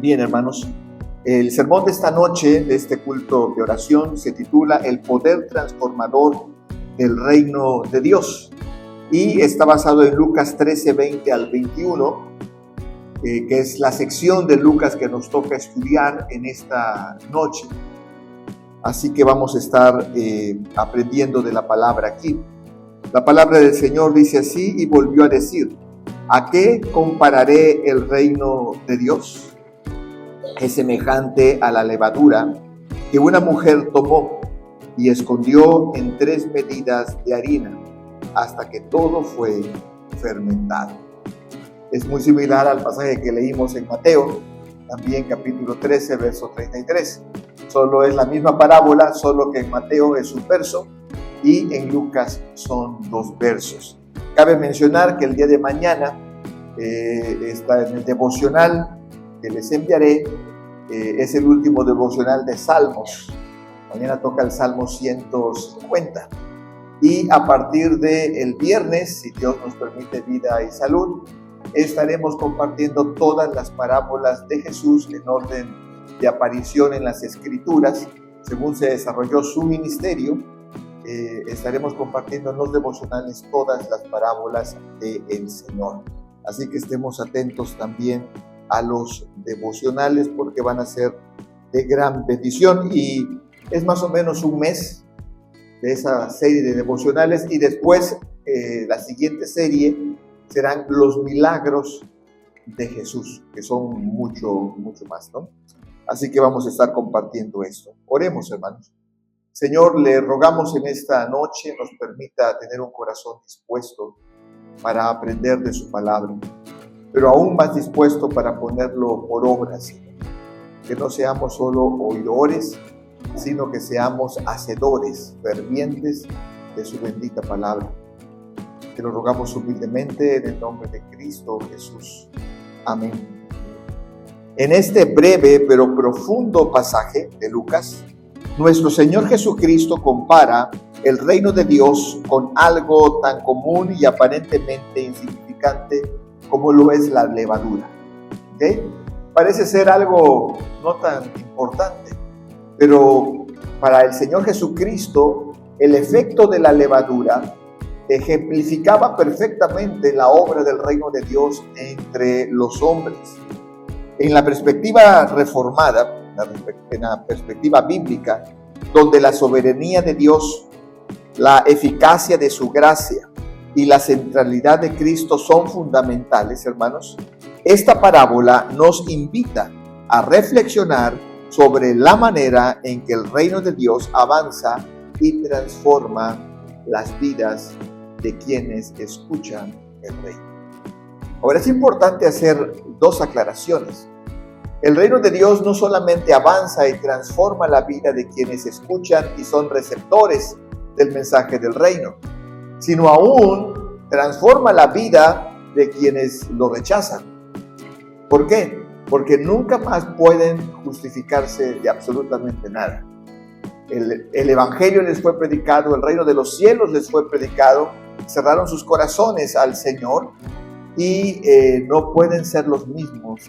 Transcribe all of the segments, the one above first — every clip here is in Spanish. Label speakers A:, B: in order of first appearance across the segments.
A: Bien, hermanos, el sermón de esta noche, de este culto de oración, se titula El poder transformador del reino de Dios y está basado en Lucas 13, 20 al 21, que es la sección de Lucas que nos toca estudiar en esta noche. Así que vamos a estar aprendiendo de la palabra aquí. La palabra del Señor dice así y volvió a decir: ¿a qué compararé el reino de Dios? Es semejante a la levadura que una mujer tomó y escondió en 3 medidas de harina hasta que todo fue fermentado. Es muy similar al pasaje que leímos en Mateo, también capítulo 13, verso 33. Solo es la misma parábola, solo que en Mateo es un verso y en Lucas son 2 versos. Cabe mencionar que el día de mañana está en el devocional que les enviaré, es el último devocional de Salmos. Mañana toca el Salmo 150. Y a partir del viernes, si Dios nos permite vida y salud, estaremos compartiendo todas las parábolas de Jesús en orden de aparición en las Escrituras, según se desarrolló su ministerio. Estaremos compartiendo en los devocionales todas las parábolas del Señor. Así que estemos atentos también a los devocionales porque van a ser de gran bendición, y es más o menos un mes de esa serie de devocionales, y después la siguiente serie serán los milagros de Jesús, que son mucho más, ¿no? Así que vamos a estar compartiendo esto. Oremos, hermanos. Señor, le rogamos en esta noche nos permita tener un corazón dispuesto para aprender de su palabra, pero aún más dispuesto para ponerlo por obra, Señor. Que no seamos solo oidores, sino que seamos hacedores fervientes de su bendita palabra. Te lo rogamos humildemente en el nombre de Cristo Jesús. Amén. En este breve pero profundo pasaje de Lucas, nuestro Señor Jesucristo compara el reino de Dios con algo tan común y aparentemente insignificante como lo es la levadura. ¿Okay? Parece ser algo no tan importante, pero para el Señor Jesucristo el efecto de la levadura ejemplificaba perfectamente la obra del reino de Dios entre los hombres. En la perspectiva reformada, en la perspectiva bíblica, donde la soberanía de Dios, la eficacia de su gracia y la centralidad de Cristo son fundamentales, hermanos, esta parábola nos invita a reflexionar sobre la manera en que el reino de Dios avanza y transforma las vidas de quienes escuchan el reino. Ahora es importante hacer 2 aclaraciones. El reino de Dios no solamente avanza y transforma la vida de quienes escuchan y son receptores del mensaje del reino, sino aún transforma la vida de quienes lo rechazan. ¿Por qué? Porque nunca más pueden justificarse de absolutamente nada. El evangelio les fue predicado, el reino de los cielos les fue predicado, cerraron sus corazones al Señor y no pueden ser los mismos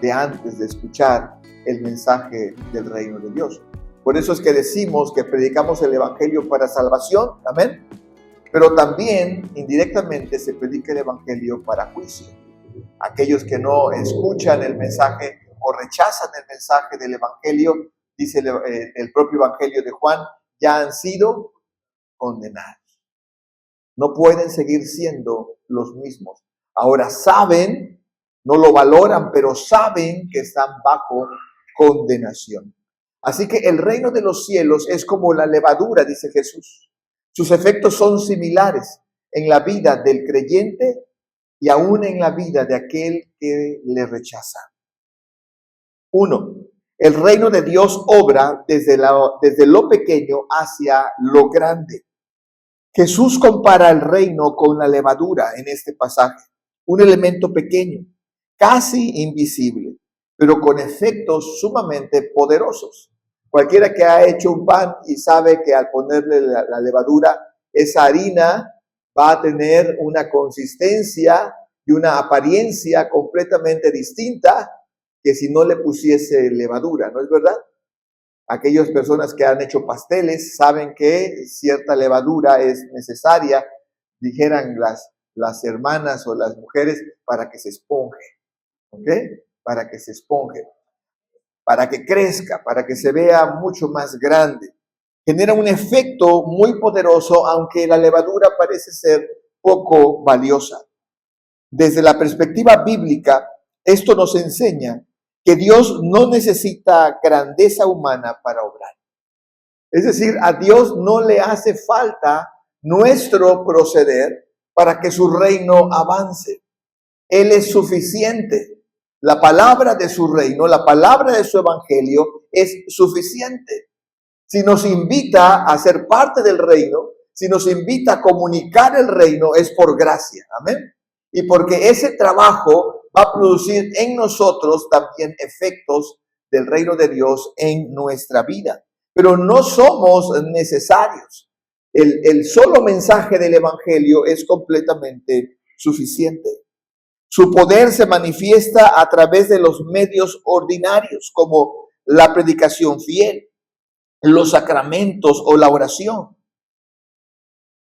A: de antes de escuchar el mensaje del reino de Dios. Por eso es que decimos que predicamos el evangelio para salvación, amén, pero también indirectamente se predica el evangelio para juicio. Aquellos que no escuchan el mensaje o rechazan el mensaje del evangelio, dice el propio evangelio de Juan, ya han sido condenados. No pueden seguir siendo los mismos. Ahora saben, no lo valoran, pero saben que están bajo condenación. Así que el reino de los cielos es como la levadura, dice Jesús. Sus efectos son similares en la vida del creyente y aún en la vida de aquel que le rechaza. 1. El reino de Dios obra desde lo pequeño hacia lo grande. Jesús compara el reino con la levadura en este pasaje, un elemento pequeño, casi invisible, pero con efectos sumamente poderosos. Cualquiera que ha hecho un pan y sabe que al ponerle la levadura, esa harina va a tener una consistencia y una apariencia completamente distinta que si no le pusiese levadura, ¿no es verdad? Aquellas personas que han hecho pasteles saben que cierta levadura es necesaria, dijeran las hermanas o las mujeres, para que se esponje, ¿ok? Para que se esponje, para que crezca, para que se vea mucho más grande. Genera un efecto muy poderoso, aunque la levadura parece ser poco valiosa. Desde la perspectiva bíblica, esto nos enseña que Dios no necesita grandeza humana para obrar. Es decir, a Dios no le hace falta nuestro proceder para que su reino avance. Él es suficiente. La palabra de su reino, la palabra de su evangelio es suficiente. Si nos invita a ser parte del reino, si nos invita a comunicar el reino, es por gracia. Amén. Y porque ese trabajo va a producir en nosotros también efectos del reino de Dios en nuestra vida. Pero no somos necesarios. El solo mensaje del evangelio es completamente suficiente. Su poder se manifiesta a través de los medios ordinarios, como la predicación fiel, los sacramentos o la oración.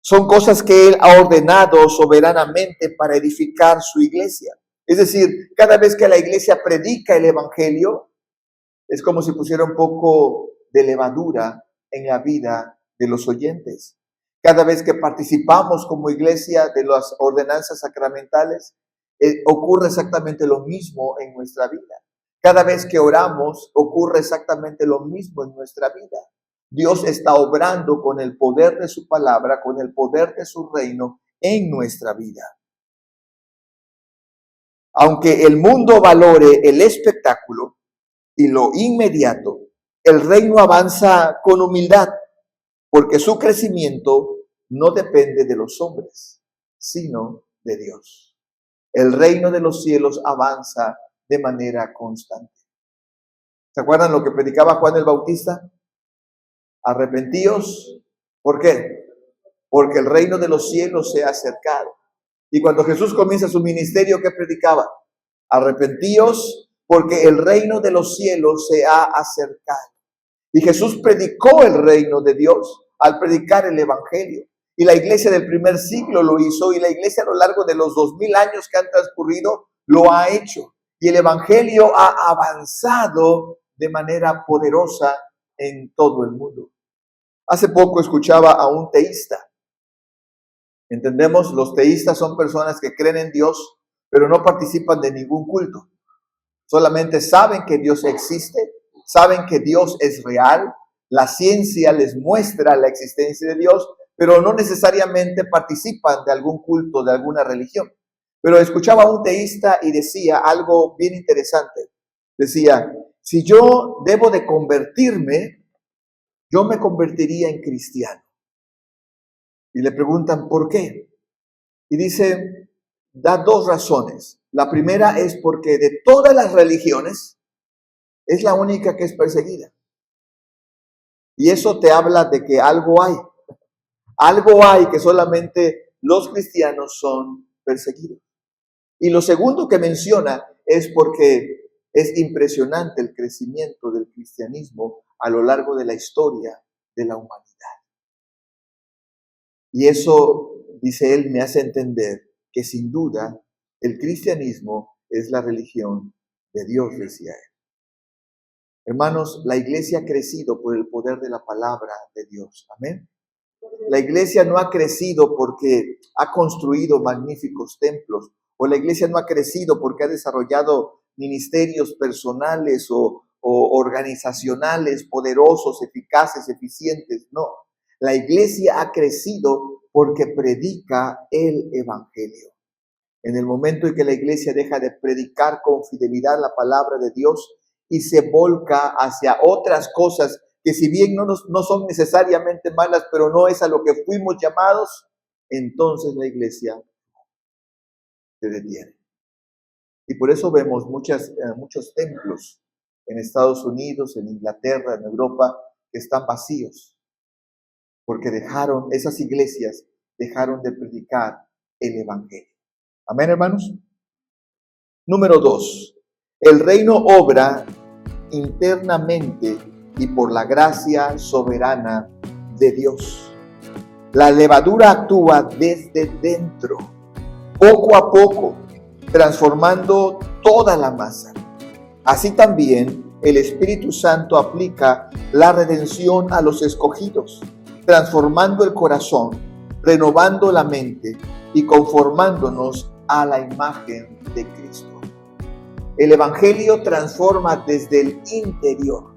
A: Son cosas que Él ha ordenado soberanamente para edificar su iglesia. Es decir, cada vez que la iglesia predica el evangelio, es como si pusiera un poco de levadura en la vida de los oyentes. Cada vez que participamos como iglesia de las ordenanzas sacramentales, ocurre exactamente lo mismo en nuestra vida. Cada vez que oramos, ocurre exactamente lo mismo en nuestra vida. Dios está obrando con el poder de su palabra, con el poder de su reino en nuestra vida. Aunque el mundo valore el espectáculo y lo inmediato, el reino avanza con humildad, porque su crecimiento no depende de los hombres, sino de Dios. El reino de los cielos avanza de manera constante. ¿Se acuerdan lo que predicaba Juan el Bautista? Arrepentíos. ¿Por qué? Porque el reino de los cielos se ha acercado. Y cuando Jesús comienza su ministerio, ¿qué predicaba? Arrepentíos porque el reino de los cielos se ha acercado. Y Jesús predicó el reino de Dios al predicar el evangelio. Y la iglesia del primer siglo lo hizo, y la iglesia a lo largo de los 2000 años que han transcurrido lo ha hecho. Y el evangelio ha avanzado de manera poderosa en todo el mundo. Hace poco escuchaba a un teísta. Entendemos, los teístas son personas que creen en Dios, pero no participan de ningún culto. Solamente saben que Dios existe, saben que Dios es real, la ciencia les muestra la existencia de Dios, pero no necesariamente participan de algún culto, de alguna religión. Pero escuchaba a un teísta y decía algo bien interesante. Decía, si yo debo de convertirme, yo me convertiría en cristiano. Y le preguntan, ¿por qué? Y dice, da dos razones. La primera es porque de todas las religiones, es la única que es perseguida. Y eso te habla de que algo hay. Algo hay que solamente los cristianos son perseguidos. Y lo segundo que menciona es porque es impresionante el crecimiento del cristianismo a lo largo de la historia de la humanidad. Y eso, dice él, me hace entender que sin duda el cristianismo es la religión de Dios, decía él. Hermanos, la iglesia ha crecido por el poder de la palabra de Dios. Amén. La iglesia no ha crecido porque ha construido magníficos templos, o la iglesia no ha crecido porque ha desarrollado ministerios personales o organizacionales poderosos, eficaces, eficientes. No, la iglesia ha crecido porque predica el evangelio. En el momento en que la iglesia deja de predicar con fidelidad la palabra de Dios y se volca hacia otras cosas que si bien no son necesariamente malas, pero no es a lo que fuimos llamados, entonces la iglesia se detiene. Y por eso vemos muchos templos en Estados Unidos, en Inglaterra, en Europa, que están vacíos, porque esas iglesias dejaron de predicar el evangelio. Amén, hermanos. Número 2. El reino obra internamente y por la gracia soberana de Dios. La levadura actúa desde dentro, poco a poco, transformando toda la masa. Así también el Espíritu Santo aplica la redención a los escogidos, transformando el corazón, renovando la mente y conformándonos a la imagen de Cristo. El Evangelio transforma desde el interior.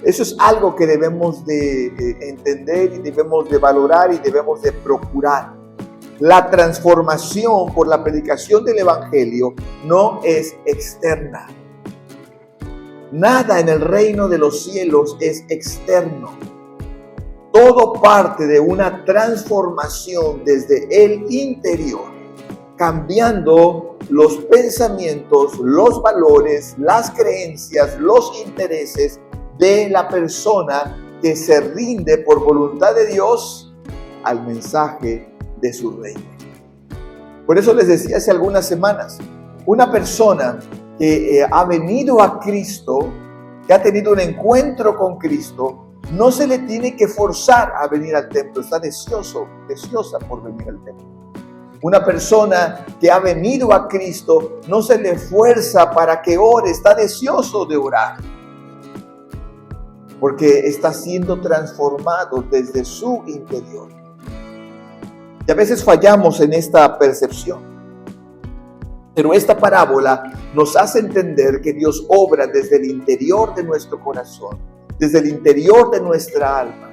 A: Eso es algo que debemos de entender y debemos de valorar y debemos de procurar. La transformación por la predicación del Evangelio no es externa. Nada en el reino de los cielos es externo. Todo parte de una transformación desde el interior, cambiando los pensamientos, los valores, las creencias, los intereses de la persona que se rinde por voluntad de Dios al mensaje de su reino. Por eso les decía hace algunas semanas, una persona que ha venido a Cristo, que ha tenido un encuentro con Cristo, no se le tiene que forzar a venir al templo, está deseosa por venir al templo. Una persona que ha venido a Cristo no se le fuerza para que ore, está deseoso de orar, porque está siendo transformado desde su interior. Y a veces fallamos en esta percepción, pero esta parábola nos hace entender que Dios obra desde el interior de nuestro corazón, desde el interior de nuestra alma,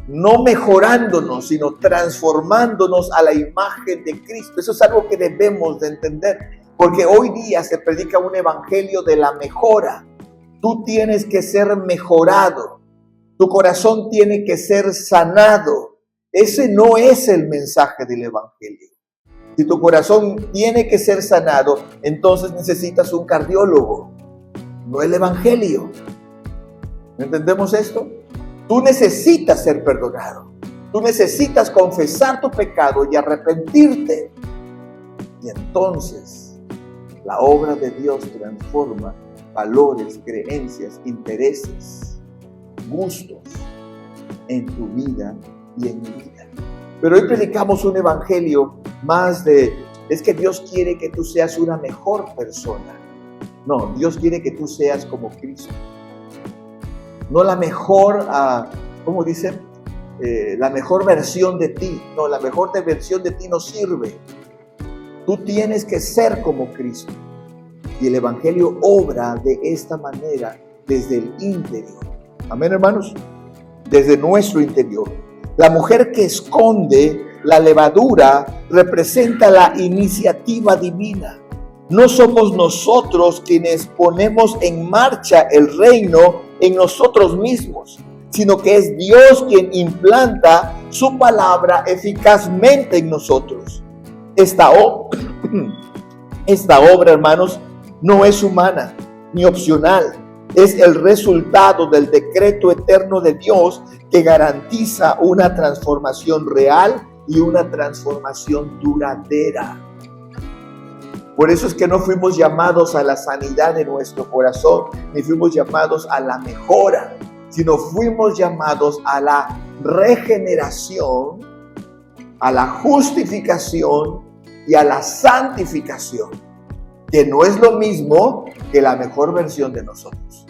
A: no mejorándonos, sino transformándonos a la imagen de Cristo. Eso es algo que debemos de entender, porque hoy día se predica un evangelio de la mejora. Tú tienes que ser mejorado, tu corazón tiene que ser sanado. Ese no es el mensaje del evangelio. Si tu corazón tiene que ser sanado, entonces necesitas un cardiólogo, no el evangelio. ¿Entendemos esto? Tú necesitas ser perdonado. Tú necesitas confesar tu pecado y arrepentirte. Y entonces la obra de Dios transforma valores, creencias, intereses, gustos en tu vida y en mi vida. Pero hoy predicamos un evangelio más es que Dios quiere que tú seas una mejor persona. No, Dios quiere que tú seas como Cristo. No la mejor, ¿cómo dicen? La mejor versión de ti. No, la mejor versión de ti no sirve. Tú tienes que ser como Cristo. Y el evangelio obra de esta manera desde el interior. Amén, hermanos. Desde nuestro interior. La mujer que esconde la levadura representa la iniciativa divina. No somos nosotros quienes ponemos en marcha el reino en nosotros mismos, sino que es Dios quien implanta su palabra eficazmente en nosotros. Esta obra, hermanos, no es humana ni opcional. Es el resultado del decreto eterno de Dios que garantiza una transformación real y una transformación duradera. Por eso es que no fuimos llamados a la sanidad de nuestro corazón, ni fuimos llamados a la mejora, sino fuimos llamados a la regeneración, a la justificación y a la santificación, que no es lo mismo que la mejor versión de nosotros.